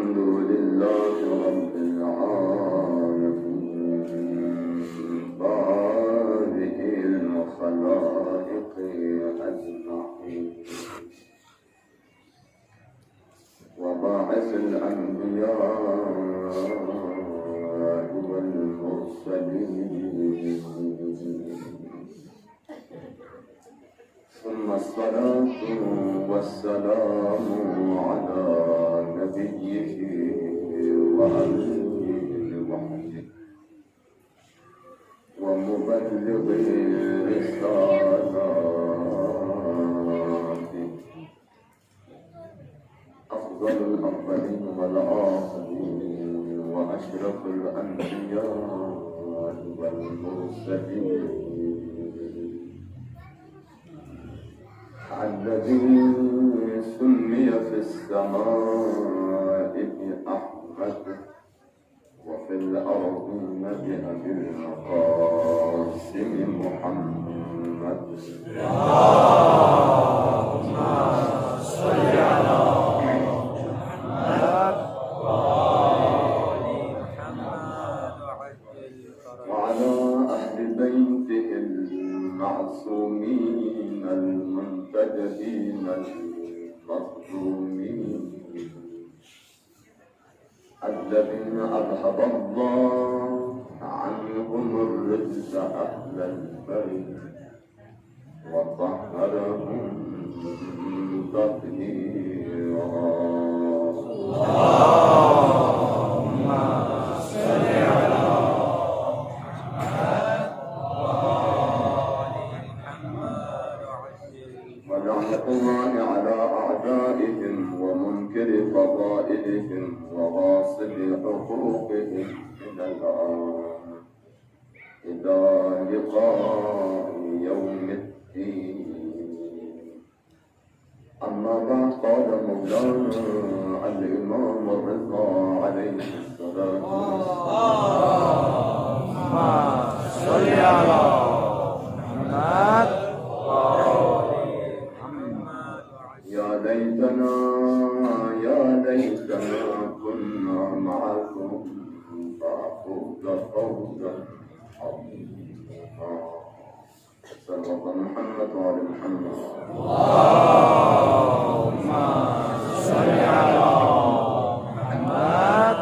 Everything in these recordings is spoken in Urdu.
الحمد لله رب العالمين بارئ الخلائق أجمعين وباعث الأنبياء والمرسلين ثم الصلاة والسلام على نبيه وأمينه الوحي ومبلغ الرسالات أفضل الأولين والآخرين وأشرف الأنبياء والمرسلين الذي سمي في السماء بأحمد وفي الأرضين بأبي القاسم محمد اللهم صل على محمد وعلى أهل بيته المعصومين المنتجبين المظلومين الذين أذهب الله عنهم الرجس أهل البيت وطهرهم تطهيرا اللهم صل على ولعنة الله على أعدائهم ومنكر فضائلهم وغاصب حقوقهم إلى لقاء يوم الدين. أما بعد قال مولانا الإمام الرضا عليه السلام اللهم صل على محمد يا ليتنا كنا معكم فأفوز فوزا عظيما. صلى محمد وعلى محمد. اللهم صل على محمد.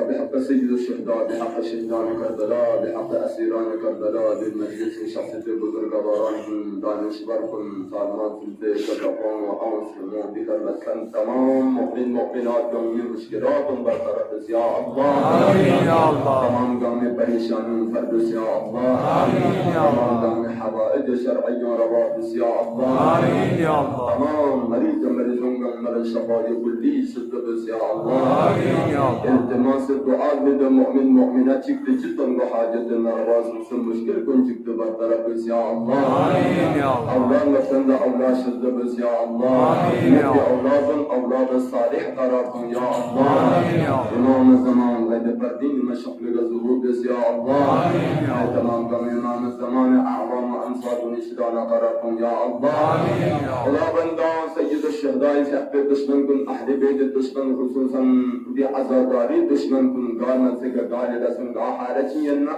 بحق سيد الشهداء بحق شهدان كربلاء بحق أسيران كربلاء بالمجلس شخصية بزرگواران دانشور کن سالمان سلطه کجاپان و آنسلمون بکرمت کن تمام مؤمن مؤمنات گمی مشکلات برطرف یا الله آمین یا الله تمام گمی پریشانی فردوس یا الله آمین یا الله تمام گمی حوائج شرعی روابط یا الله آمین یا الله تمام مریضون گم مرض شفای کلی صدقس یا الله آمین یا الله التماس دعا بده مؤمن مؤمنه çıktı cidden bu hacetine razı mısın müşkil kun çıktı bartaraf biz ya Allah amin ya Allah Allah'ın lafında Allah şızdı biz ya Allah amin ya Allah avladı salih tarafın ya Allah amin ya Allah İmam-ı zaman ve de perdin meşaklığı zuhur biz ya Allah amin ya Allah tamam kam İmam-ı zamanı a'vam-ı ansarın işidana tarafın ya Allah amin ya Allah bendan seyyid-i şehdai sehbet düşman kun ahli beyt düşman hususan bir azadari düşman kun gâmen seke gâle desin حالتينا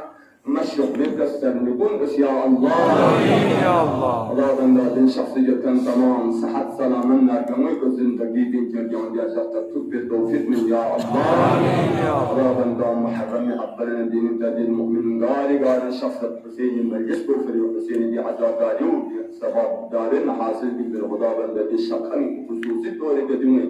مشروع بكسر نكون بس يا الله آمين يا الله الله بندادين شخصية تمام صحة سلامنا كميك زندگی دين جريان يا زخت تكبر توفيق من يا الله آمين يا الله بندان محرم أفضل دين تدين المؤمن قال شخص حسين المجلس بالفري حسين دي عزا داري وسبب دارين حاصل بالخدا بندادين شخصا خصوصي دوري قديمين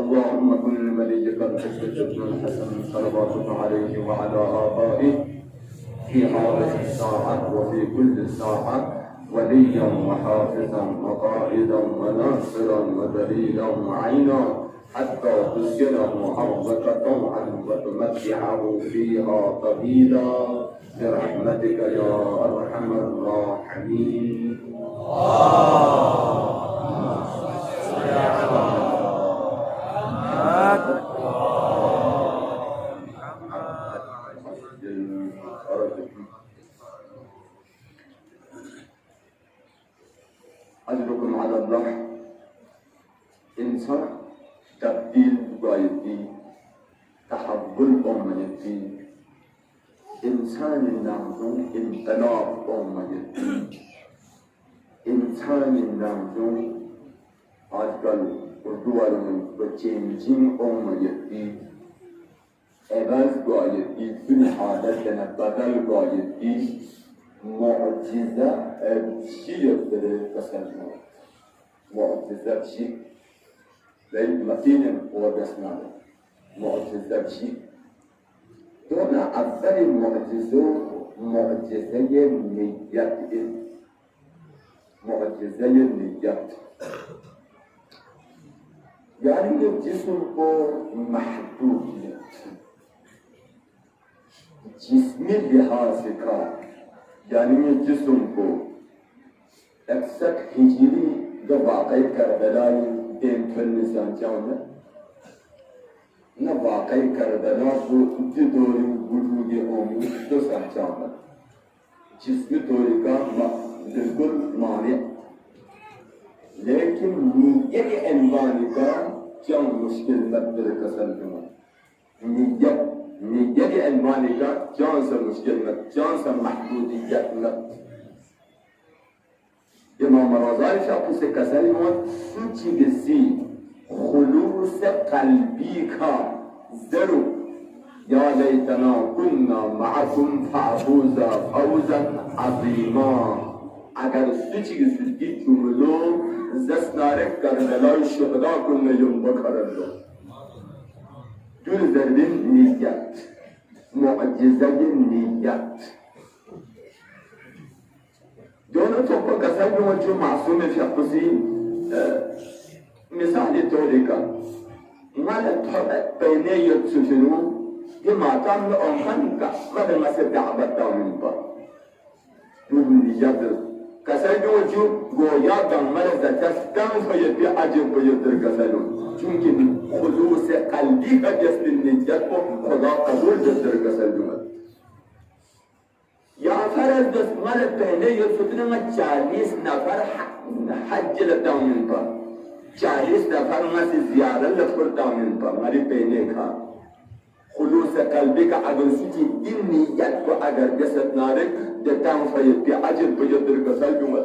اللهم كن لوليك الحسن الحسن صلواتك عليه وعلى آبائه في هذه الساعة وفي كل ساعة وليا وحافظا وقائدا وناصرا ودليلا وعينا حتى تسكنه أرضك طوعا وتمتعه فيها طويلا برحمتك يا أرحم الراحمين. اللهم صل على محمد تبدیل بایدی تحول آمدی انسان نامزون انقلاب آمدی انسان نامزون آجکل اردو علمون با چنجین آمدی عوض بایدی دون حالت بدل بایدی معجزه چی یفتره بسنده معجزه چی؟ لیل متین و بسنده معجزه چی؟ دون اول معجزه نیت معجزه نیت یعنی یک جسم کو محدودیت جسمی لحاظ کار یعنی یک جسم کو اکثر هجری دو واقعی کربلای دین تل نظام جامعه نه واقعی کربلا کو دی دوری وجودی عمومی دو سنجامه جسمی دوری کا بالکل مانع لیکن نیت عنوانی کا کیا مشکل مدر کسل جمع نیت عنوانی کا جان سا مشکل مد جان سا محدودیت مد امام رضای شاپو سے کسل مد سوچی بسی خلوص قلبی کا ذرو یا لیتنا کننا معکم فعفوزا فوزا عظیما اگر سوچی بسی جملو زسنارک کربلای شهدا کنه یم بکرندو جز دردین نیت معجزه نیت دونه توپا کسایی که وجه معصوم فیقسی مثالی طوری کن مال بینه یک سفنو یه ماتم لأنخن که مال مثل دعبت دامن با دون نیت کسایی که وجه گویا دنمال زدستم فیدی عجب بیدر کسایون چونکه خلوص قلبی که جست نیت کو خدا قبول جستر کسایون یا فرض دستمال پہلے یہ سوچنا میں 40 نفر حج لتاؤں پر 40 نفر میں سے زیادہ لفرتاؤں پر ہماری پہلے کا خلوص قلبی کا اگر سوچی دن نیت کو اگر جسد نارک دتاؤں فیت پی عجب بجدر کا سلبوں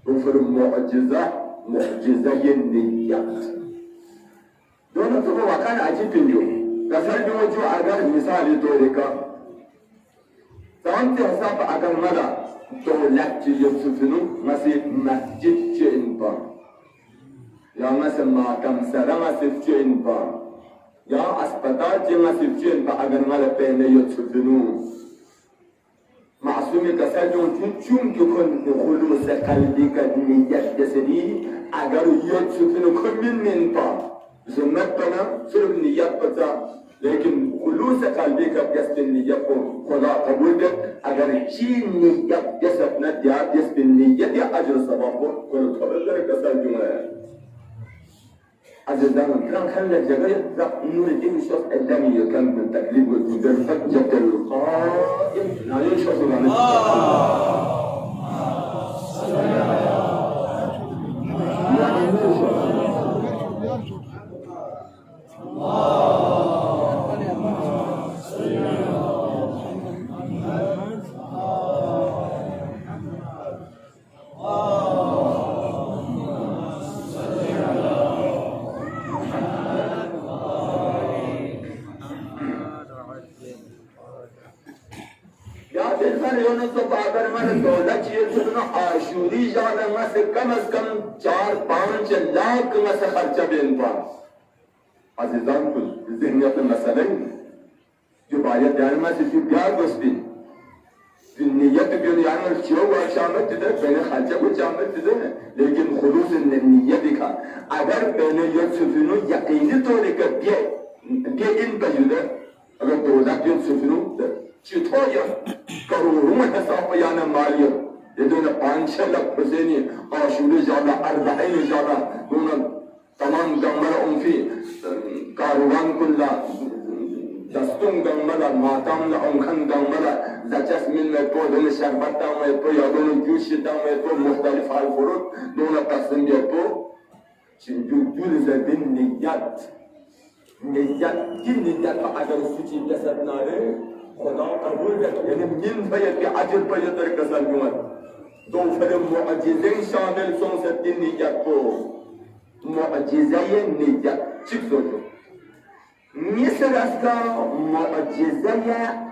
تو پھر معجزہ نیت دونوں تو وہ واقعا عجب پنجو کسر جو اگر مثالی طوری کا تانت حساب اگر ملا دولت یوسفینو مثل مسجد چه انبان یا مثل ماکم سره مثل چه انبان یا اسپتال چه مثل چه انبان اگر ملا پهنه یوسفینو معصومی کسر چون که کن خلوص قلبی که نیت جسدی اگر یوسفینو کن من انبان زمت بنا صرف نیت بتا لیکن خلوص قلبی کا جسد نیت کو خدا قبول دے اگر چی نیت جسد نہ دیا جسد نیت یا اجر ثواب کو کل قبول دے کسر جمعہ ہے عزیزان کرام خلق جگہ نور الدین شخص علمی یکن من تکلیب والجدر فجت القائم نایون شخص اللہ آشوری جانا میں سے کم از کم 4-5 لاکھ میں سے خرچہ بھی انپا عزیزان کو ذہنیت مسئلہ جو باید دیان میں سے جو پیار بستی نیت بیون یعنی چیو و شامت دیده بین خرچہ کو شامت دیده لیکن خلوص نیت دکھا اگر بین یک سفینو یقینی طوری که بیا این بجوده اگر دولت یک سفینو چطور یا کرورون حساب یعنی مالیه بدون 5-6 لک حسینی آشوری جالا 40 جالا دون تمام گمبر انفی کاروان کلا دستون گمبر ماتام لأنخن گمبر زچس من میں تو دون شربت میں تو یا دون جوش میں تو مختلف حال فرود دون قسم بھی تو جلد بالنيات نیت کی نیت اگر سوچی جسد ناره خدا قبول کرد یعنی من باید که اجر باید در کسل میومد دو فر معجزه شامل سون ست نیت کو معجزه نیت چی بزرگ مثل از که معجزه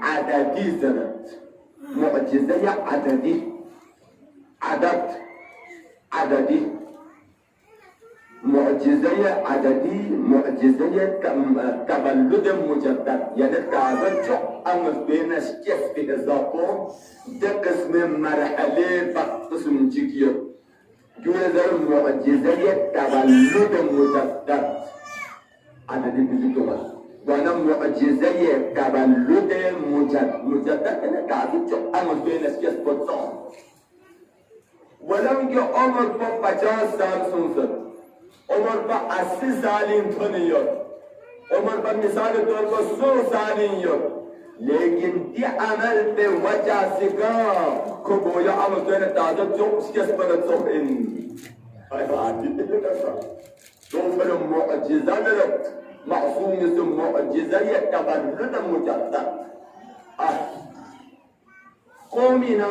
عددی زند معجزه عددی عددی معجزه عددی معجزه تولد مجدد یعنی تازه چو امز بینش کس به اضافه ده قسم مرحله قسم چیکیه جوه در معجزه تولد مجدد عددی بزرگ است وانا معجزه تولد مجدد یعنی تازه چو امز بینش کس بزن ولم که عمر با 50 سال سنسد عمر با 80 سالین تنیاد عمر با مثال طور پر 100 سالین یاد لیکن دی عمل به وجه سکا که گویا عمل دوین تازه چوکس کس برد سخ این عادی نکسا تو پر معجزه درد معصوم مثل معجزه تولد مجدد قومینا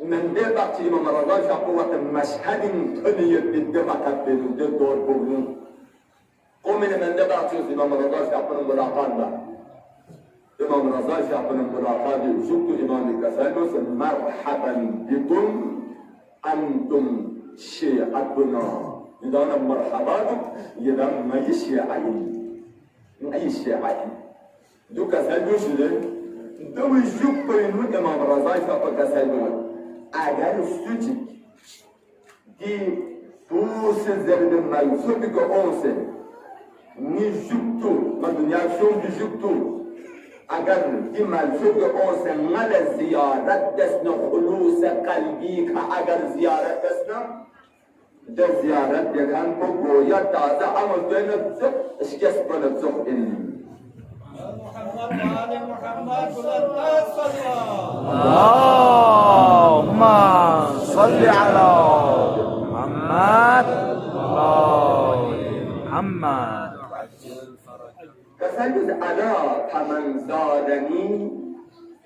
من ده وقتی امام رضا شاه قوت مشهد تنیت بیده وقت بیده دور بگون قومین من ده وقتی امام رضا شاه کنم ملاقات با امام رضا شاه کنم ملاقات شکت امام کسانوس مرحبا بكم انتم شیعتنا یدانا مرحبا یدان مای شیعی ای شیعی دو کسانوس ده دوی شکت اینو امام رضا شاه کسانوس اگر سوچی دی پوس زرد منصوبی که اونسه نی جبتو ما دنیا شون دی جبتو اگر دی منصوبی اونسه مال زیارت دسنا خلوص قلبی که اگر زیارت دسنا در زیارت دیکن کو گویا تازه عمل دوینه زب اشکس بلد زب این محمد وآل محمد بلندت صلى اللهم صل على محمد محمد کسانی الا فمن زارنی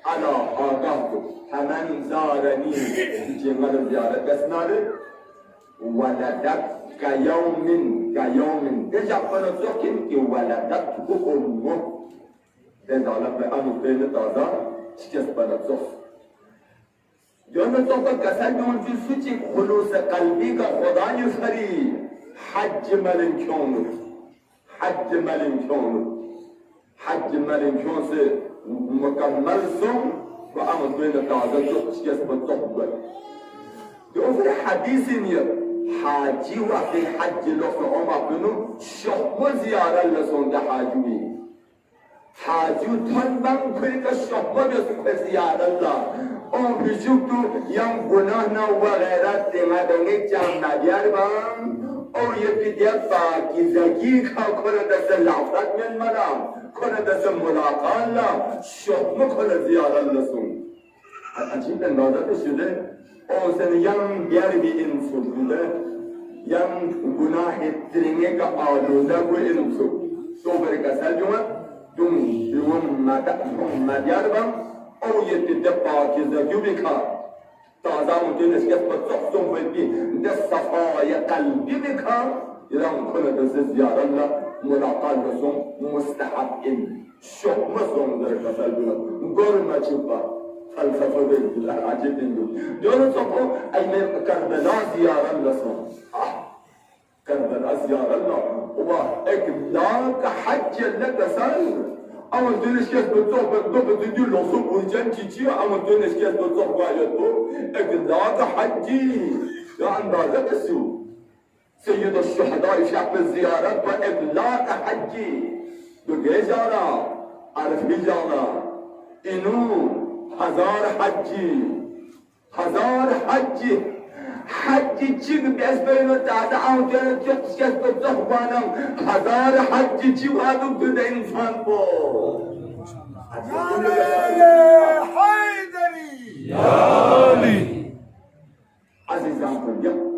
الا آگاه بود فمن زارنی جمال زیارت بسناره ولدت کیومن دیجا کنه سوکن که ولدت کو امه دلالت به امو بین تازه شکست بلد زخ جانو صحبت کسانی اونجور سوچی خلوص قلبی کا خدای فری حج ملنکیون سے مکمل سن و امو بین تازه شکست بلد زخ بلد دوفر حدیثی نیه حاجی وقتی حج لفظ عمر بنو شخم زیاره لسون ده حاجوی حاجو تن بان کری که شخم بسکه زیاره الله اون بیشوک تو یم گناه نا و غیرت دیمدنگی جمع ندیار بان او یکی دیر پاکیزگی که کنه دست لفظت من منم کنه دست ملاقان لا شخم کنه زیاره لسون عجیب اندازت شده اوسن یم گرمی انسو بوده یم گناه ترینگه که آلوده بو انسو تو برکسل جمعه دوم مدیر بم او یتی ده پاکیزگی بکا تازه مجنس کس پر سخصم بودی ده صفای قلبی بکا ایران کنه دست زیار الله ملاقات رسوم مستحب این شخم سون در کسل جمعه گرمه چوبا فلسفه بگید عجیب این دو جانو سکو ایمه کربلا زیارن لسون کربلا زیارن لسون و اقلاق حج لکسن اما دونش کس بطوح بندو بدیدی لصوب ویجن چیچی اما دونش کس بطوح باید بو اقلاق حجی یا اندازه بسو سید الشهداء شعب زیارت و اقلاق حجی دو گه جانا عرفی جانا اینو هزار حجی حجی چی بیس بینو تازه آنجا چکس کس بطخ بانم هزار حجی چی بادم تو ده انسان بو حیدری یا علی عزیزان کن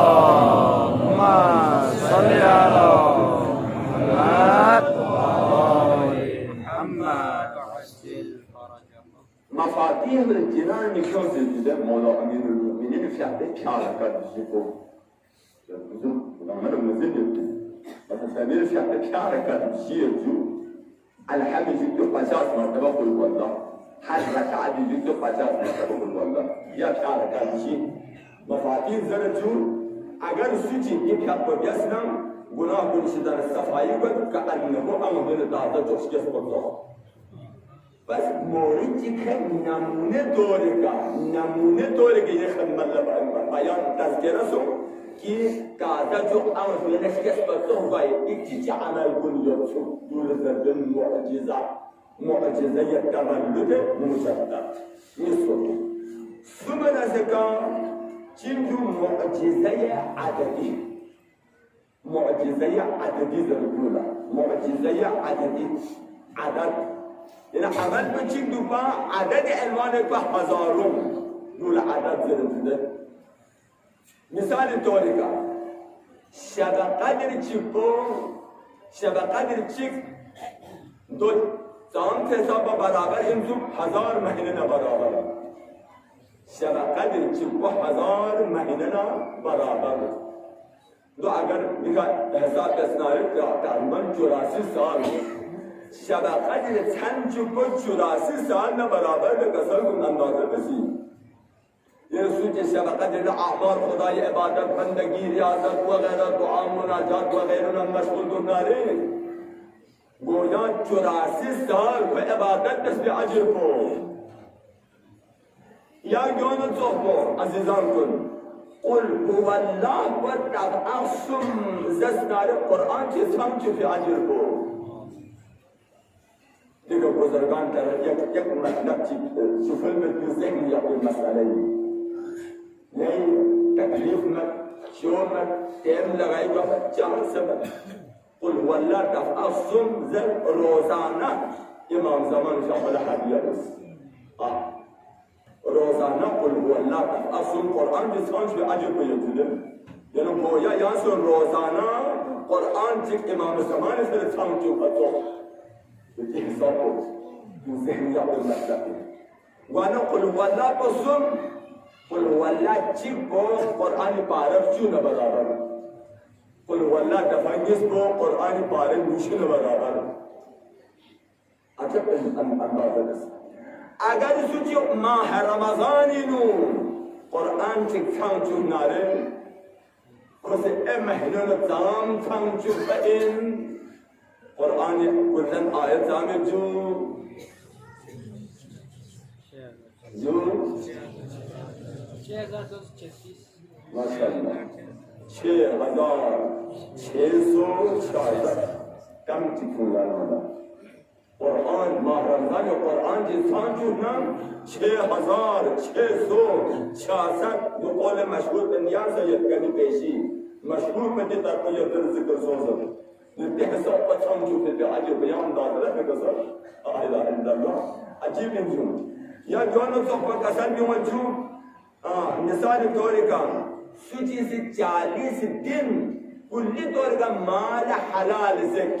Allahumma salli ala Muhammad مفاتيح الجنان نكون زلزلة مولا أمير المؤمنين في عدد حركات الزكو لما نزلت فتسامير في عدد حركات الزكو الحمد زكو قصاص مرتبة قل والله حركة عدد زكو قصاص مرتبة قل والله يا حركات الزكو مفاتيح زرجو اگر سوچی یک حق و بیاسنم گناه کنشدن صفایی کن که انهو امدن دادا جوشکه سبتا بس موردی که نمونه دوره که یه خدمت بیان تذکره سو که دادا جو امدن نشکه سبتا باید ایک چیزی عمل کن یا چون دول زردن معجزه تولد مجدد میسود ثم نزکا چیزی معجزه عددی ضرورت معجزه عددی عدد یعنی عمل بچین دو با عدد علمان با هزارم دول عدد ضرورت مثال طوری که شب قدر چیک دو سام حساب برابر امزو 1000 مهینه برابر شب قدر چیکو 1000 مهینه برابر دو اگر بخواد حساب بسناره تقریبا 84 سال شب قدر چند چیکو 84 سال برابر به کسان کن اندازه بسی یہ سوچ شب قدر اعمار خدای عبادت بندگی ریاضت وغیرہ دعا مناجات وغیرہ مشغول کناره گویا 84 سال به عبادت مثل اجر کو یا گونه صحبو عزیزان کن قل هو الله و تبعصم زستار قرآن چه سمچ فی عجر کو دیگه بزرگان در یک مطلب چی سفل میں ذهن یا کوئی مسئلہ نہیں تکلیف میں شور میں ٹیم لگائی گا چار سبب قل هو الله تبعصم زل روزانہ امام زمان شاہ الحدیہ روزانه قل هو الله اصل قرآن جسانش به عجب بیتونه یعنی گویا یانسون روزانه قرآن چک امام زمان سر سانچو بطو به حساب بود تو ذهنیت المطلب وانا قل هو الله بصم قل هو الله چک با قرآن پارف چون برابر قل هو الله دفنگیس با قرآن پارف نوشن برابر عجب اندازه دست اگر سوچی ماه رمضانی نو قرآن چک چانچو ناره کسی مهنون تام چانچو بین قرآن کلن آیت زامه جو 6236 ماشاءالله 6666 کم تکون لرمده قرآن ماه رمضان و قرآن جسان جونم 6600 دو قول مشهور به نیاز سید کنی پیشی مشهور به ترقیه در ذکر سوزد نتی حساب پچان جوته به عجب بیان دادره بگذار اله الا الله عجیب انجام یا جانو صحبت کسان بیوم جو مثال طوری کام سوچی سے 40 دن کلی طوری کا مال حلال ذکر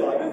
40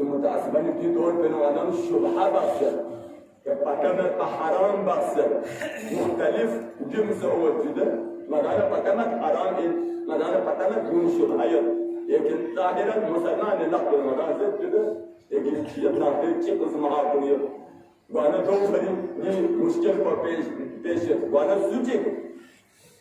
متأسفاني في دور بين وانام شبهة بس يبقى حرام بس مختلف جنس وجوده مدانا بتمت حرام مدانا بتمت دون شبهة لكن ظاهرا مسلمان لقب المدازل كده لكن يطلع في شيء اسمها كونيه وانا دوفري دي مشكل بيش وانا سوتي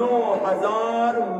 9000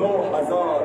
9000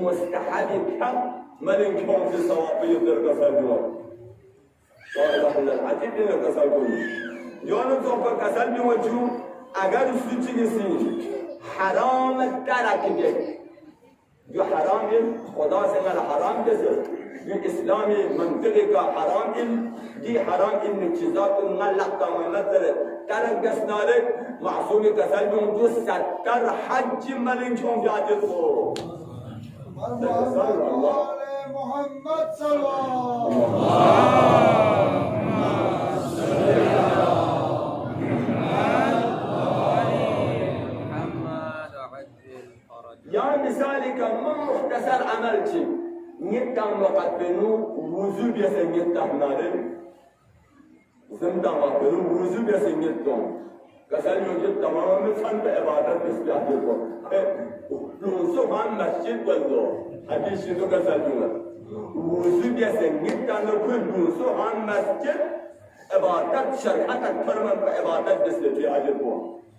مستحب كم ملك كون في الصوابي يدرك سلبيون والله العجيب إنك سلبيون يوم توقع كسلبي وجو أجر سوتشي حرام ترك بيك جو حرام خدا سنgal حرام جسر جو إسلامي منطقة کا حرام دي حرام إن چیزات نلقا منظر ترك جسنالك معصوم كسلبي وجو 70 حج ملك كون في عجل محمد صلى يا مثالك من مختصر عملتي نيتام وقت بنو وضوء بيسن نيتام نارين سمتام وقت بنو وضوء بيسن نيتام كسل يوجد تمام فن بعبادت بسبيح بيكم لونسو هم مسجد والله حديث شنو كسل يوجد وضوء بيسن نيتام كل لونسو هم مسجد عبادت شرعت فرمان بعبادت بسبيح بيكم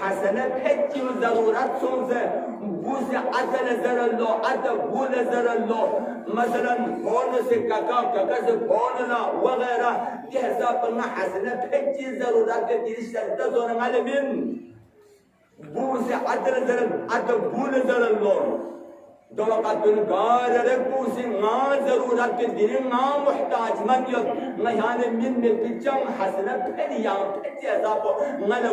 حسنات حجي وضرورات سوزة بوز عدل زر الله عدل بول زر الله مثلا هون سے كاكا سے هوننا وغيره دي حساب ما حسنات حجي ضرورات دي شدة زون معلمين بوز عدل زر عدل بول زر الله دو وقت گار رك بوز ما ضرورات دي ما محتاج من يد ما يعني من بيجام حسنات حجي يا حجي حساب ما له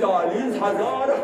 40,000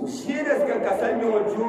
وشيرس كسلمي وجو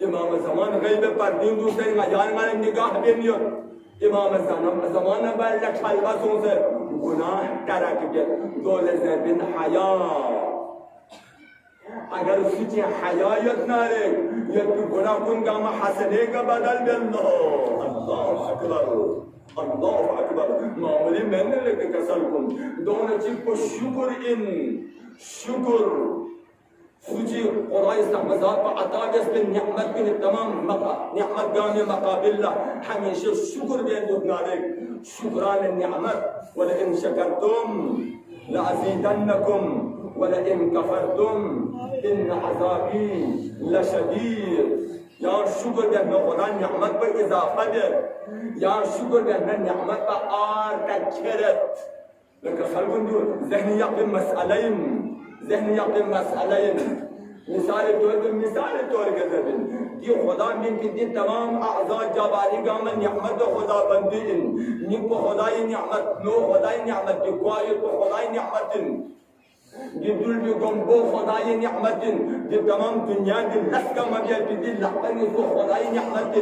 امام زمان غیب پردین دوسرے غیان غیر نگاہ بینیت امام زمان بر لکھل بسوں سے گناہ ترک گئے دول زبن حیا اگر سچی حیایت نارے یہ تو گناہ کن گاما حسنے کا بدل باللہ اللہ اکبر اللہ اکبر معمولی میں نے لکھ کسل کن دونوں چیز کو شکر سوچی خدای استحمزات پر عطا جس پر نعمت بین تمام نعمت گامی مقابل اللہ ہمیشہ شکر بین دکنارے شکران نعمت ولئن شکرتم لأزیدنکم ولئن کفرتم ان عذابی لشدید یا شکر بین خدا نعمت پر اضافہ دے یا شکر بین نعمت پر آر تکرت لیکن خلقون جو ذہنی یقین مسئلین مثال طور کے ذہن کہ خدا من کی تمام اعضاء جباری کا من نعمت خدا بندی ان کو خدای نعمت نو خدای نعمت کی کوئی کو خدای نعمت جدول بھی گمبو خدای نعمت دی تمام دنیا دی لسکا مبیل دی لحبن کو خدای نعمت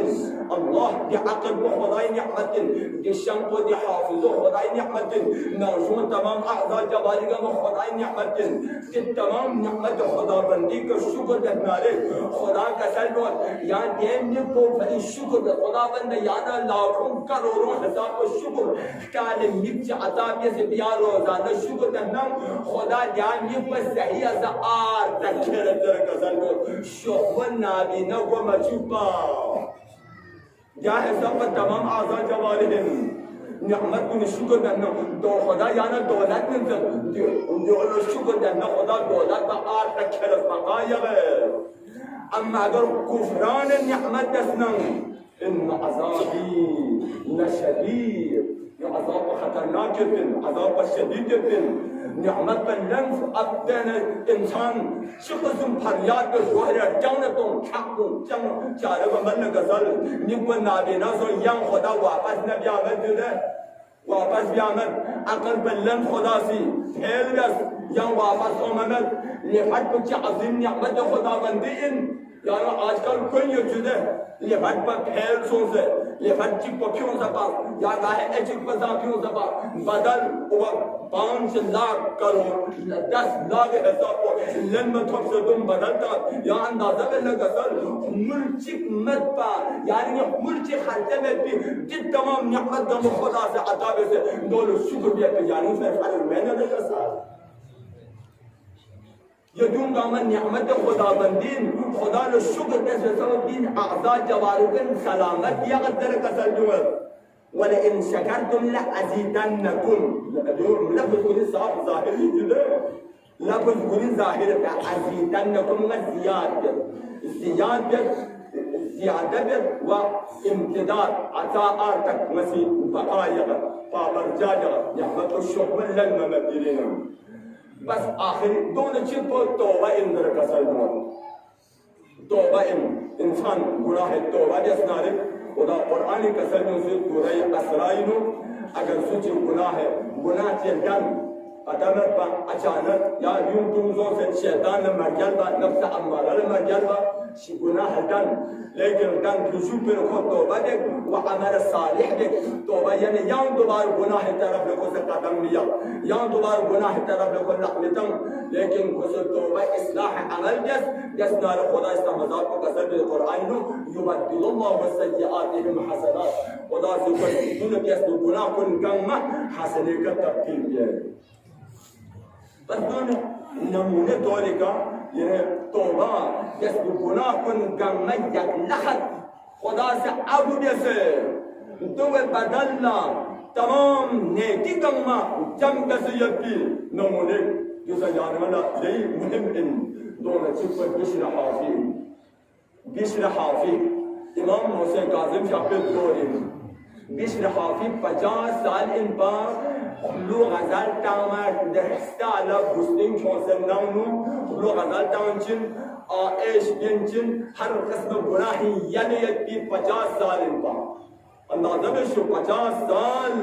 اللہ دی عقل کو خدای نعمت دی شم کو دی حافظ کو خدای نعمت نوشون تمام اعضاء جباری کا خدای نعمت دی تمام نعمت خدا بندی کا شکر دہنارے خدا کا سلوات یا دین کو بڑی شکر خدا بند یانا لاکھوں کروڑوں حساب کو شکر کال مکچ عطابیہ سے بیا روزانہ شکر دہنا خدا جانی پر صحیح از آر تکر درکزن کو شخون نابینا کو مچوپا یا حساب تمام آزا جوارہن نعمت کو شکر دہنا دو خدا یانا دولت نمزد دیولو شکر دہنا خدا دولت با آر تکر بقایا ہے اما اگر کفران نعمت دسنا ان عذابی لشدید عذاب خطرناک بن عذاب شدید بن نعمت پر لنف ابدن انسان شخصم فریاد پر ظاہر جانتوں چھاکوں چارے بمن گزل نبو نابینا سو یم خدا واپس نبی آمد دیدے واپس بھی آمد عقل پر لنف خدا سی پھیل گس یم واپس آمد لفت پر چی عظیم نعمت خدا بندی ان یعنی آج کل کوئی یہ چیز ہے لفت پر پھیل سو سے لفت چی پر کیوں سپا یا گاہے ایچک پر کیوں سپا بدل وہ 5 لاکھ کروڑ 10 لاکھ حساب کو لن میں تھوک سے تم بدلتا یا اندازہ میں لگا سر ملچک مت پا یعنی ملچک خرچے میں بھی جت تمام نعمت کا خدا سے عطابے سے دولو شکر دیا کہ یعنی سے خلق میں نے لگا سر یہ دون کا من نعمت خدا بندین خدا نے شکر کے سبب دین اعضاء جوارکن سلامت یا قدر کسر جوئر وَلَئِن شَكَرْتُمْ لَأَزِيدَنَّكُمْ لفظ کلی صاحب ظاہری جلے لفظ کلی ظاہر ہے أَزِيدَنَّكُمْ زیادت زیادت و امتداد عطا آرتک مسیح بقایق پابر جاجا نعمت الشکر لن ممدلین بس آخری دون چیز کو توبہ اندر کسر جوئر توبہ انسان گناہ توبہ جس نارک خدا قرآنی کسر میں سے سورہ اسرائیل اگر سوچ گناہ ہے گناہ سے ڈن ادمت پر اچانک یا یوں تمزوں سے شیطان مرجل با نفس امارہ مرجل با گناہ ڈن لیکن ڈن کشو پر خود توبہ دیکھ و عمل صالح دیکھ توبہ یعنی یاں دوبار گناہ طرف لکھو سے قدم لیا یاں دوبار گناہ طرف لکھو لقلتم لیکن کس توبہ اصلاح عمل جس نار خدا استعمزات کو قصر دے قرآن یبدل اللہ والسیئاتهم حسنات خدا سے دن کس گناہ کن گم حسنے کا تبدیل دیا بس دون نمونے طوری کا یہ توبہ جس گناہ کن گم یک لخت خدا سے ابو جیسے تو بدلنا تمام نیکی گم جم کسی یکی نمونے جسا جانوانا یہی مهم ان دونہ چپر بشر حافی امام حسین کاظم شاپر دوری بشر حافی 50 سال ان پر خلو غزال تامر درستا علا بستین چونسن نونو خلو غزال تامچن آئیش بینچن ہر قسم گناہی یعنی 50 سال ان پر اندازہ میں شو 50 سال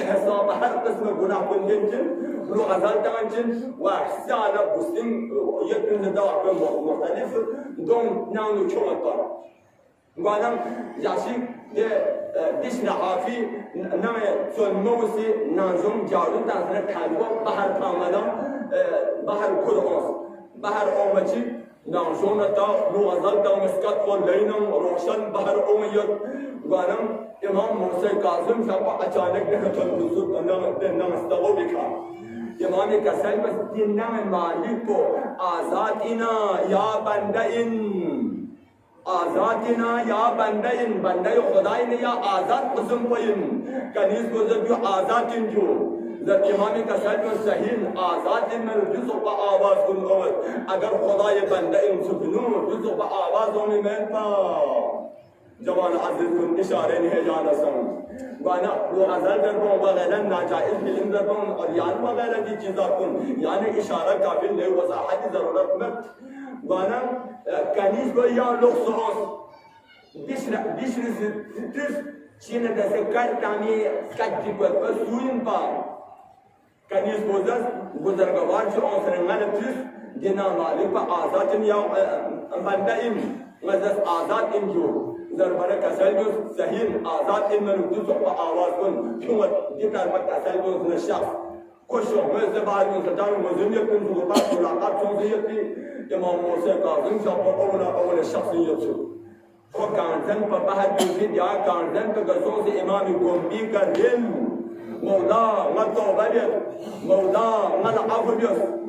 حساب ہر قسم گناہ بنجن لو غزال تانجن واحسانا بستين يكن نداء مختلف دون نانو شوطة قالم جاشي دشنا حافي نما سلموسي نانزوم جارو تاسنا كانوا بحر كاملا بحر كلوس بحر أومتي نانزوم تا لوازل تا مسكت ولينم روشن بحر أوميت قالم إمام موسى كاظم شافع أچانك نهتن نزول نام استغوبك إمام كسل بس ديننا مالك کو آزادنا يا بندئن آزادنا یا بندین بندے خدای نے یا آزاد قسم پین کنیز کو جو آزاد جو ذات امام کا سچ صحیح آزاد میں جزو با آواز کن اوت اگر خدای بندین سبنو جزو با آوازوں میں پا جوان عزیز کن اشارے نہیں جانا سن وانا وہ ازل دربوں وغیرہ ناجائز فلم دربوں اور یان وغیرہ کی چیزاں کن یعنی اشارہ کافی نہیں وضاحت ضرورت میں وانا کنیز کو یا لوگ سوز بیشنس چینه دسته کارتانی کتی کو سوین پا کنیز بودن بزرگوار جو آسرنگان تیس دینا مالک پا آزادن یا بندائم مزد آزاد این جو زرباره کسل جو صحیح آزاد این منو دو پا آواز کن چونت دیتر پا کسل جو نشخص خوشو مزد باید مزدار مزمیت کن جو باید ملاقات چونزیتی امام موسى كاظم شاف أول الشخصية وكان ذنب بحد يزيد يا كان ذنب قصوص إمام قنبي كرهل مولا ما توبت مولا ما العفو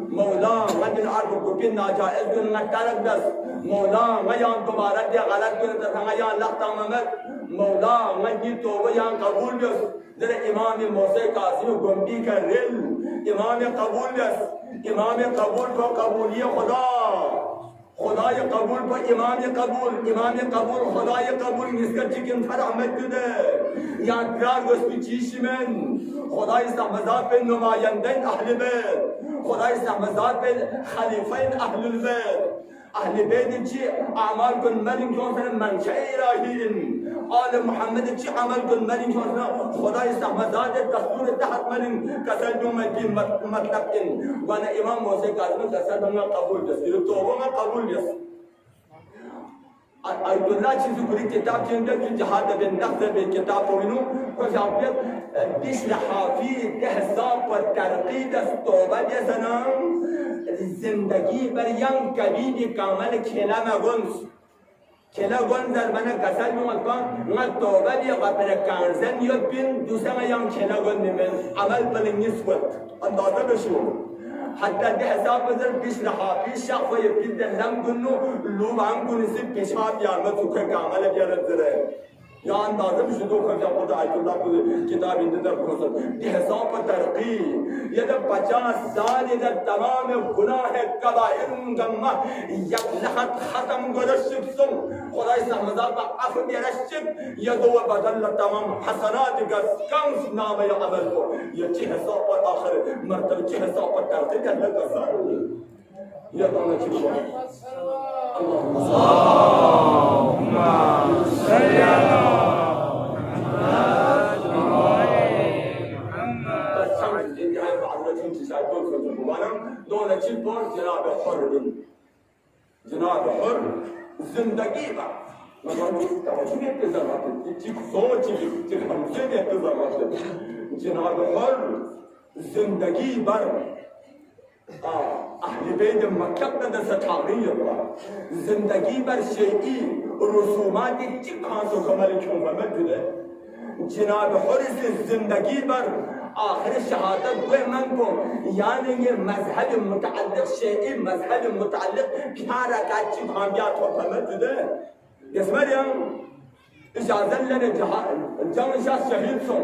مولا ما دين عرف كوكين ناجائز كن نتارك دس مولا ما يان دوبارة دي غلط كن تسمع يان لقطة ممت مولا ما دي توبة يان قبول بس در إمام موسى كاظم قنبي كرهل إمام قبول بس امام قبول کو قبولی خدا خدای قبول کو امام قبول خدای قبول نسکت چکن فر احمد کده یا اکرار گوشتی چیشی من خدای استحمزاد به نمایندین اهل بیت خدای استحمزاد به خلیفین اهل البیت اهل بیت چی اعمال کن ملین کن منشأ الهی آل محمد چی عمل کن ملین کن خدای استحمزاد دستور تحت ملین کسل جو مجید مطلب این وانا امام موسى کاظم کسل بنا قبول دستیر توبه قبول دست آیت الله چیزی کلی کتاب چنده که جهاد به نقض به کتاب پوینو کچھ آفیت بشر حافی حساب و ترقید از توبه دیسنم زندگی بر ین کبیدی کامل کلام گنز کلام در من کسل میمکن من توبه دی قبل کانزن یاد بین دوسرا ین کلام نیمن عمل بل نسبت اندازه بشو حتى ده حساب بزر بشر حافی شخص یبید لم کنو لوب هم کنی سی پیشاب یارمت سکر کامل بیارد زره یا اندازه بشدو خود خود آیت الله کو کتاب اند در پروسس دی حساب ترقی یہ 50 سال یہ تمام گناہ کبائر گما یک لحظ ختم گذشت سن خدای سمزاد با عفو بیرشت یہ دو بدل تمام حسنات کا کم نام یا عمل کو یہ چه حساب پر آخر مرتبہ چه حساب پر ترقی اللہ کا سر یہ دونوں چیز اللهم صل على دولة چیپور جناب حر جناب حر زندگی با توجه اتضاحات چیک سوچی چیک همچین اتضاحات جناب حر زندگی بر اهل بیت مکتب ند ستاریه با زندگی بر شیعی رسومات چیک خاصو کمال کیوں بمجده جناب حر زندگی بر آخر شهادت وہ من کو یعنی یہ مذہب متعلق شیعی مذہب متعلق پیارا کاچی کامیات ہو سمجھ دے اس میں اجازت لینے جنگ شاہ شہید سو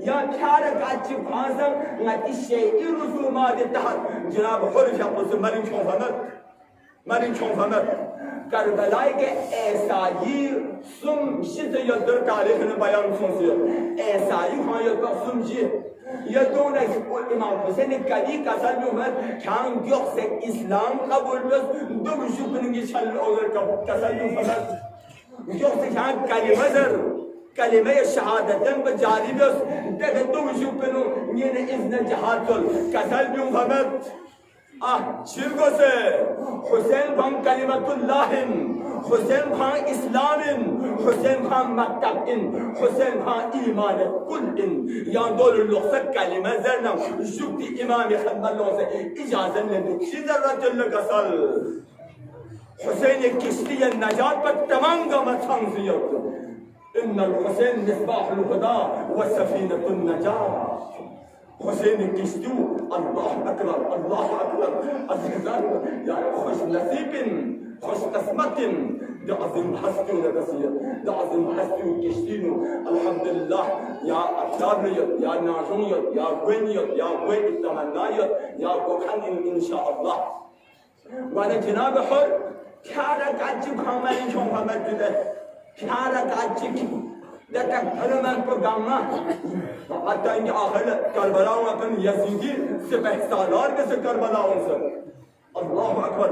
یا پیارا کاچی کانسا نتی شیعی رسومات تحت جناب حر شاہ مرین چون فمت کربلائی کے ایسائی سم شد یدر تاریخ نے بیان سنسی ایسائی ہاں یدر سم جی یہ دون امام حسین کدی کسل بھی اومد کان گیوخ سے اسلام قبول بس دو شکنگی چل اوگر کسل بھی اومد گیوخ سے کان کلمہ در کلمہ شہادتن بجاری بس دیکھ دو شکنو یہ اذن جہاد کل کسل بھی اومد Çirgose Hüseyin Khan Kalimetullah'in, Hüseyin Khan İslam'in, Hüseyin Khan Mektab'in, Hüseyin Khan imanı kull'in. Yani doğru lüksek kelime zernem Şükti imam-ı khidmallâse icazen ledik şizerratüllü kasal. Hüseyin'e kişliye necat ve tamam gamet tanziyatı. İnnel Hüseyin nisbahul huda ve sefinetun necat. Hüseyin'in kişti Allahu Ekber, Allahu Ekber. Azizler yani hoş nasibin, hoş kısmetin. De azim hastûne desiyet, de azim hastûne kiştînu. Elhamdülillah ya aktarlıyet, ya nazumiyet, ya gweniyet, ya gwen temennayet, ya gokan inşallah. Ve Cenab-ı Hak kâra kaçık hamelin çok hameddide. Kâra kaçık. Detek hemen programla. Hatta ince ahir Karbala vakın Yazidi sepehsalar kese Karbala olsun. Allahu Ekber.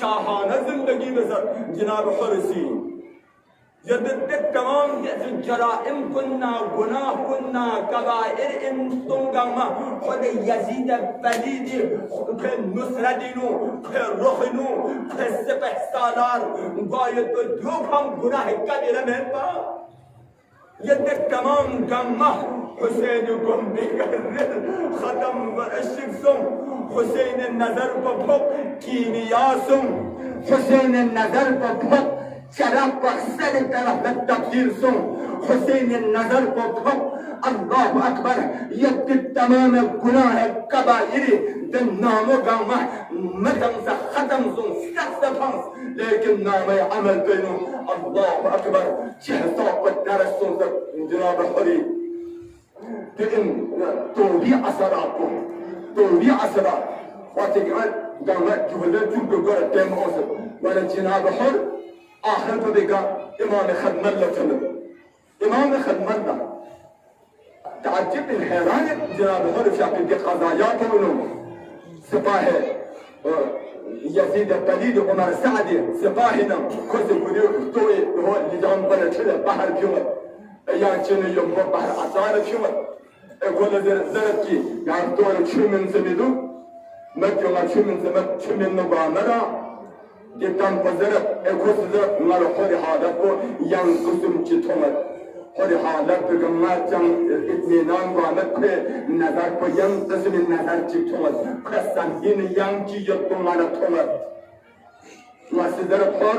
şahane zindagi beser Cenab-ı Hürisi. Yediddik tamam ceraim kunna, günah kunna, kabair intungamma. Hode Yazid Belidi, ke nusradinu, ke ruhinu, ke sepehsalar. Gayet yok ham günah kabire menba. Yediddik tamam gamma. Hüseyin'i gombi gelir, khatam ve eşiksum. Hüseyin'in nazar kopuk, kimiyasum. Hüseyin'in nazar kopuk, şarap baksana tarafta takdirsun. Hüseyin'in nazar kopuk, Allahu Ekber. Yeddik tamamı günah-ı kabairi, den namı gamma. Metamsa khatamsun, saksafans. Lekin namı amel beynu, Allahu Ekber. Çehsaq ve dersun Cenab-ı Hürri. Dedim, doğru asaratı, doğru asarat. Fatih Gavlet cüvede çünkü göre tem olsun. Ve Cenab-ı Hak ahirete de İmam-ı Khidmalla tanır. İmam-ı Khidmalla. Teaccüb bin hayran Cenab-ı Hak şakilde kazayat onun. Sipahi Yazid Belid Ömer Sa'di Sipahina kuzu kuruyor tuği o lidan bana bahar kümür. Yani çene yok bahar asara kümür. Ekolde zeret ki yani doğru çümün zemidu. Mekkâlar çümün zemet çümün nubanara. Gittan pazarı ekosuzda ngal hori halat ko yang kusum çitomer. Hori halat pegamlar can itminan vamet pe nazar ko yang kusum nazar çitomer. Kasan yine yang ki yuttumara tomer. Masizler hor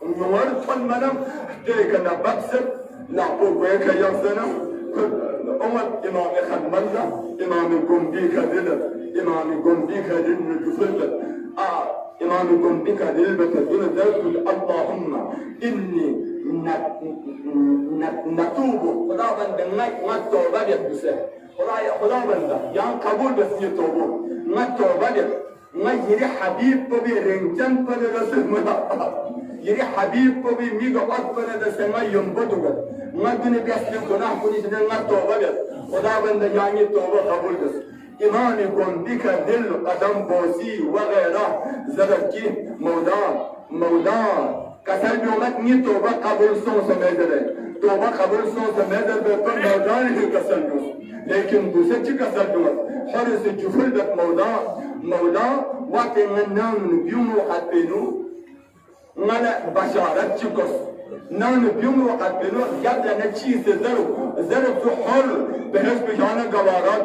Numar fan manam deka na baksir na pogweka yansana Umar imam-ı khadmalla imam-ı gombi kadil imam-ı gombi kadil nücufilla imam-ı gombi kadil betadil dertul Allahumma inni natubu Khuda bende ngat tawba yapısı Khuda bende yan kabul besiye tawbu ngat tawba yap ngat yeri habib ko bir renchan par rasul mulaqat Yeri Habib ko bir miga atfana da sema yumbutuga. Ngadune biasli günah kunisine ngad tawba bir. Khuda bende yani tawba kabul kız. İmam-ı Gondika dil kadam bosi ve gayra zedaki Mevla kasar bir umat niye tawba kabul sonsa mezere. Tawba kabul sonsa mezere be per Mevla'nı hi kasar bir. Lekin bu seçi kasar bir umat. Harisi cüfür bet Mevla vakti ngannan biyumu hatbenu ngana basharat chikos nanu biyumru qadbinu yabda na cheez zaru fi hol behesh pe jana gawarat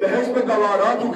behesh pe gawarat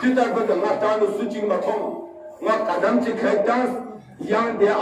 jitar pe ngatan suci mathom nga qadam chi khaitas yang de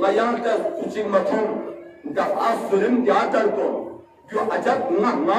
nga yang ta suci mathom da asrim diatar ko jo ajab nga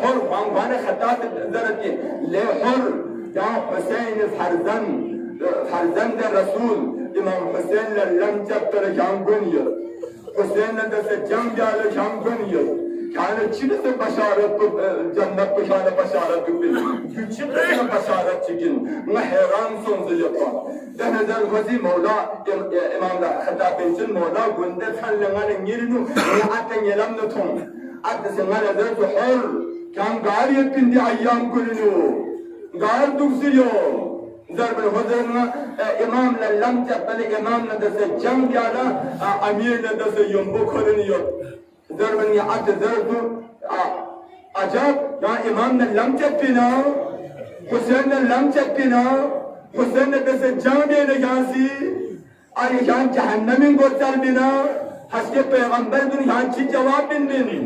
hol bangwane khatat zarati le hol Ya Hüseyin farzand Resul İmam Hüseyin'le lem çaptırı can günüyor. Hüseyin'le de se can gâle can günüyor. Yani çinisi başarıp cennet başarı başarı gibi güçlü başarı çıkın ne heran sonzu yapan denizler vazi Mevla imamlar hatta bencil Mevla günde sallananın yerini aten yelam nutum atte sengale der zuhur kan gariyet bindi ayyam kulinu gar duksiyo ضرب الهدن امام لم تقبل امام ندس جنگ يالا امير ندس يومبو كورنيو ضرب يعد ضرب عجب يا امام لم تقبنا حسين لم تقبنا حسين ندس جنگ ياسي اري جان جهنم گوتال بنا حسب پیغمبر دن یان چی جواب بنني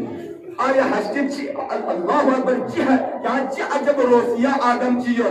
اري حسب الله اكبر یان چی عجب روسيا آدم چيو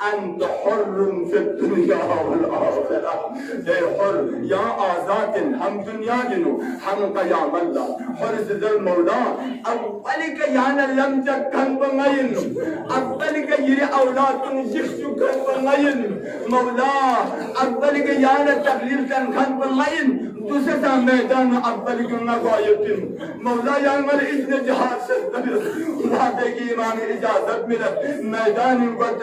أنت حر في الدنيا والآخرة يا حر يا آزاد هم دنيا جنو هم قيام الله حر سيد المولى أولك يانا لم تكن بغين أولك يري أولاد يخشو كن بغين مولا أولك يانا تقليل كن بغين دوستا ميدان أولك نغايتين مولا يانا إذن جهاد سيد وعدك إمام إجازت من ميدان قد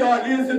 40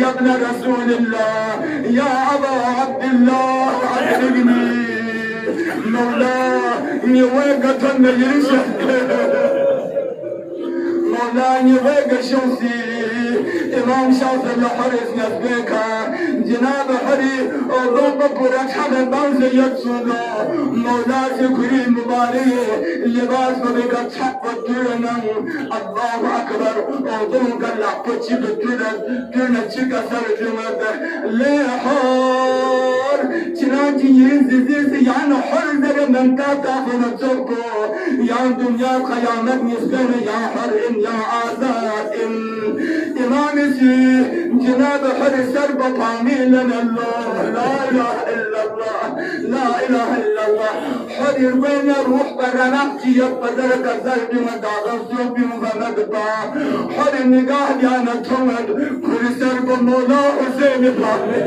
يا ابن رسول الله يا أبا عبد الله أدركني مولاي نيويقة النجرشة مولاي نيويقة شمسي إمام شاطر الحرس نسبيكا جناب حري وضم برك حدا بانزي يتسونا مولاي سكري مباري لباس مبقى تحق الدرنا الله أكبر وضم قلع بطي بالدرن درنا تشيكا سرجمت لحار تناجي ينزي يعني حر زر من تاتافنا تركو يا دنيا قيامت نسبين يا حر يا آزاد إمامتي جناب حر سرب طامي لنا الله لا إله إلا الله لا إله إلا الله حر وين روح برناحتي يبدر كذل بمداغ الصوب ومدبا حر النقاه ديانا تمد كل سرب مولا حسين طامي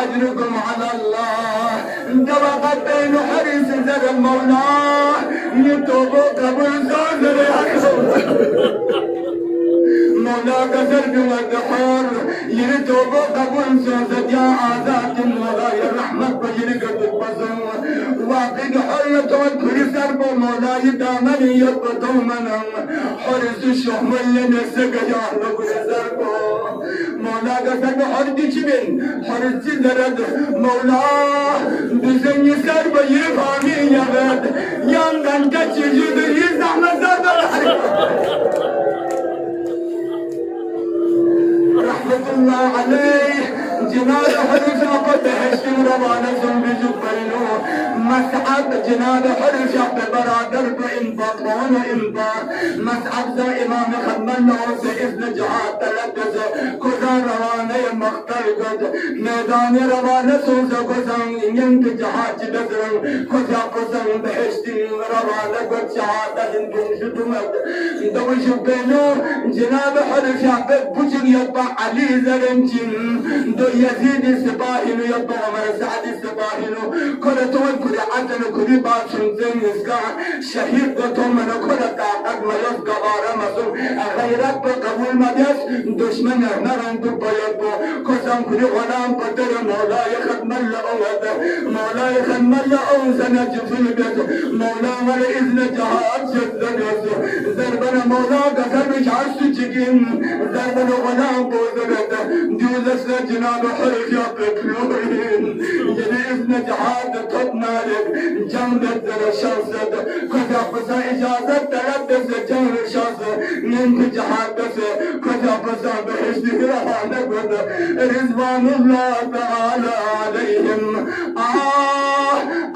أجركم على الله انطبقت بين حرس زر المولى يتوبوا قبل زوجر مولا قدر بودحور يتوبوا قبل زوجر يا آزاد المولى يا رحمة بجرقة البصر واقد حرية والكل سرب مولا يدامن يبطو منهم حرس الشهم اللي نسق يا لقل سربو مولا قدر حرد جبن حرس زرد مولا بزن يسرب يفهمي يغد يانغن تجرد يزحم زرد رحمة الله عليه جناب حرس قد هشم روانا زنب جبرينو مسعب جناب حرس يحب برادر بإنباط وانا إنباط مسعب ذا إمام خدمنا وسا إذن جهاد تلقز كذا روانا مختل قد ميدان روانا سوزا كذان ينك جهاد بدرن كذا كذان بحشت روانا قد جهاد هندون شدمت دو جبينو جناب حرس يحب بجن يطبع علي زرنجن دو يزيد السباهن يطبع عمر سعد السباهن كل تون كل عدن كل باسم زين يسقع شهيد قطمنا كل تعقد ما يسقع رمسو غيرت بقبول مديس دشمن نرن بيبو كسم كل غلام قدر مولاي خدم الأوض مولاي خدم الأوض نجف البيت مولا ولا إذن جهاد شدنس ضربنا مولا قدر جعست جيم ضربنا غلام بوزبت جوزس جناب حرج يا بكلورين إذن جهاد تب مالك جنبت در شخصت کجا پسا اجازت طلب دس جنب شخص نند جهاد دس کجا پسا بحشت رحانه قد رضوان الله تعالى عليهم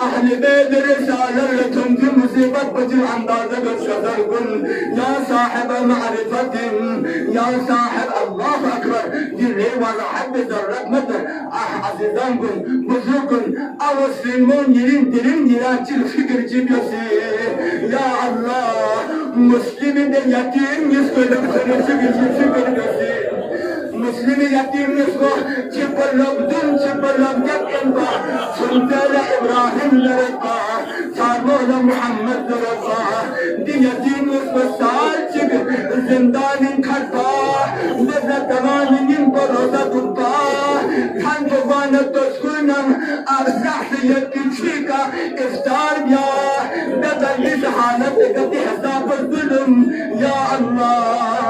أهل بيت رسالة لكم في مصيبة بجل اندازة بالشذر قل يا صاحب معرفة يا صاحب الله أكبر جلي وضحب ذرات مدر عزيزان قل بزرق أو السلمون يرين دلين يراتي الفكر جبيسي يا الله مسلم يتيم يسكن الفكر جبيسي مسلم يتيم نسخه چپلب دن چپلب جب انبا سنتال ابراهيم لرقا سارمولا محمد لرقا دي يتيم نسخه سال چگ زندان کھٹا نزا تمامين بروزا دبا كان جوانا تسكنم ارزاح يتكفيكا افطار بيا بدل لسحانتك دي حساب الظلم يا الله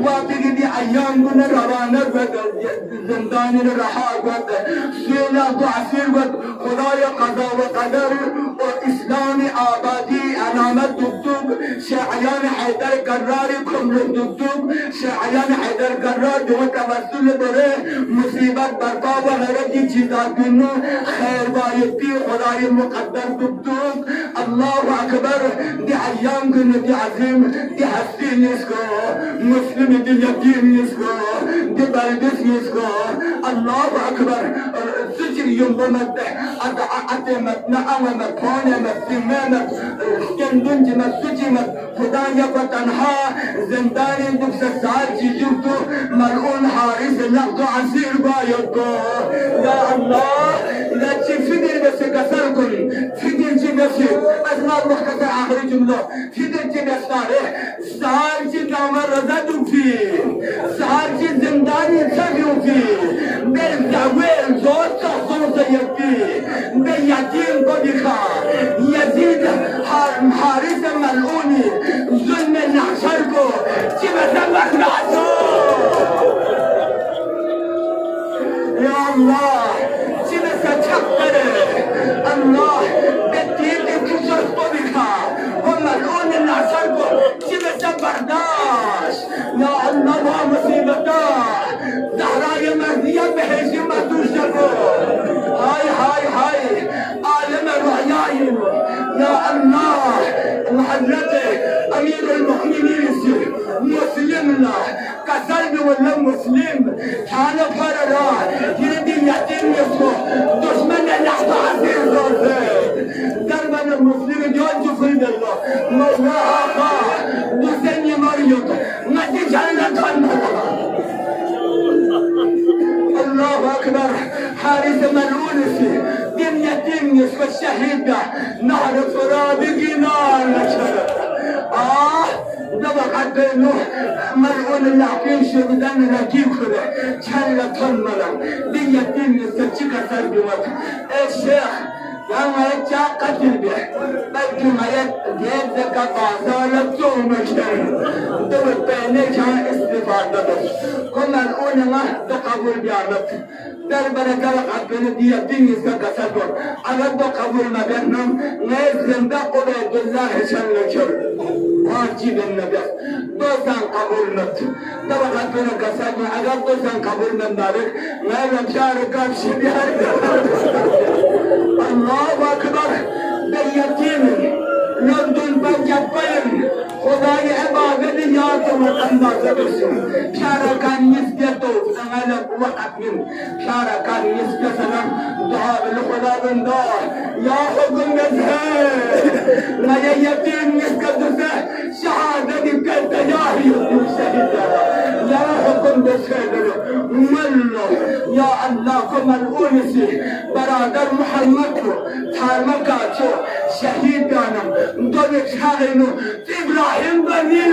واقعي دي ايام من روانه زندان رها قد سيلا تعسير قد خداي قضاء وقدر واسلام آبادي علامات دكتوب شعيان حيدر قرار كمل دكتوب شعيان حيدر قرار وتوسل بره مصيبت برپا وغيرتي چیزات منو خير بايتي خداي مقدر دكتوب الله اكبر دي ايام كن دي عظيم دي حسين يسكو مسلم دي يتيم يسكو دي بلدس يسكو الله اكبر سجر يوم بمدح اتمت نعم مكان مسلمانك كندنج مسجمت خدايا وتنها زندان دكس سال جيجوتو ملعون حارس لقضو عسير بايتو يا الله لا تفدر بس كسركم فدر جبسي اسمع الله كسر اخر جمله فدر جبساره سال جدامر رزدو فيه سال زندان يتسبيو فيه بالدوير زوج تحصل سيبتي باليتيم قدخا يزيد حارس ملعوني ظلم النحشركو جبسا مخلعتو يا الله جبسا تقدر الله بالدين كسر قدخا وملعون النحشركو جبسا برداش يا الله ومصيبتا زهراء مهدية بحيث ما تشتكو هاي عالم الرعياين يا الله محلته امير المؤمنين مسلمنا كسلب ولا مسلم كان فررا يريد يتيم يسوع دشمن نحن عزيز دربنا المسلم يوجه في الله مولاها وسني مريم ما تجعلنا الله اكبر حارس ملعونسي دين يتيم يسوى الشهيدة نهر فراد جنان دبقت بينه ملعون اللعقين شبدان ركيب خده چلا تنملا دين يتيم يسوى چكا سربوت الشيخ يا ما قتل به بلكي ما يدك قاصالة تومشتر دوت بينك استفادة بس كنا الأولى ما تقبل بيعمت دربنا كلق عبنا دي الدين يسكا سدور على قبول ما بينهم نزل بقوا بيد الله شلشر واجب النبي دوسان قبول مت دبق عبنا كسدور على دوسان قبول من ذلك ما يمشارك شبيه الله اكبر باليتيم لندن بجبين خداي عبادة ياتم الأندازة بسم شارع كان يسجدو سنغلق وقت من شارع كان يسجد دعاء بالخدا بندار يا حكم مذهب لا يتيم يسجد شهادة بكالت ياهي يسجد يا حكم بسجد ملو يا الله كما الأنسي برادر محمد تارمكاتو شهيدانا مدرك شاغنو إبراهيم بني